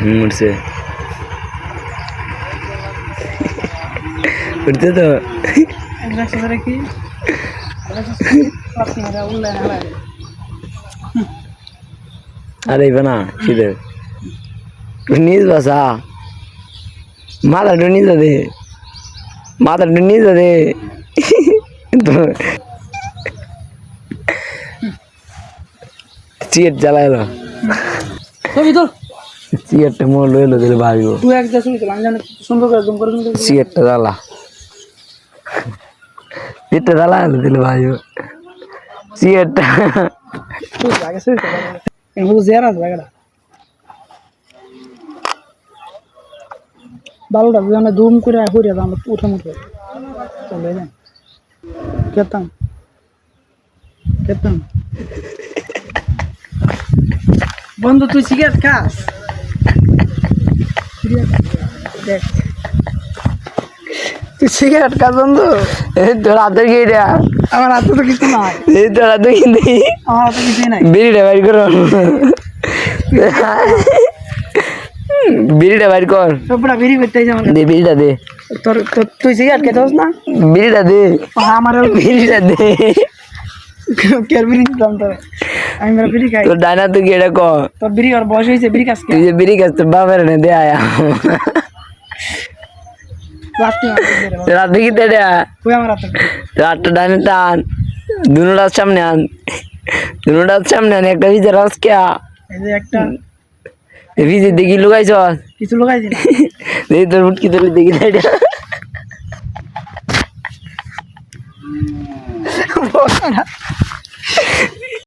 मुझसे उठते तो अरे बना सीधे टुनीज बसा माता टुनीज दे চিয়েট জ্বালাইলো চিয়েটটা মোর লইলো দিলে ভাবিব চিয়েটটা জ্বালা চিয়েটটা জ্বালাইলো দিলে ভাবিব চিয়েটটা বালুটা দুজনে ধুম করে হরিয়া আমরা উঠে মুঠে চলে যাই খেতাম বন্ধু তুই সিগারেট খাস দেখ তুই সিগারেট খাস বন্ধু এই তোর হাতে কি রে আমার হাতে তো কিছু নাই এই তোর হাতে কি নেই আমার হাতে কিছুই নাই বিড়িটা বাইর কর বিড়িটা বাইর কর সবটা বিড়ি করতে আমার দে বিড়িটা দে তোর তুই সিগারেট খেতেছ না বিড়িটা দে আমার বিড়িটা দে কেয়ার বিড়ি দিতাম তোর আমি মেরা বিড়ি খাই তোর ডাইনা তুই কি এটা কর তোর বিড়ি আর বয়স হয়েছে বিড়ি খাস তুই যে বিড়ি খাস তোর বাবার এনে দে আয়া রাতে কি দে তুই আমার হাতে রাতটা ডাইনে টান দুনোটার সামনে আন একটা ভিজে রস কে এই যে একটা ভিজে দেখি লুকাইছ কিছু লাগাইছি না দেখি তোর মুটকি তুলে দেখি না এটা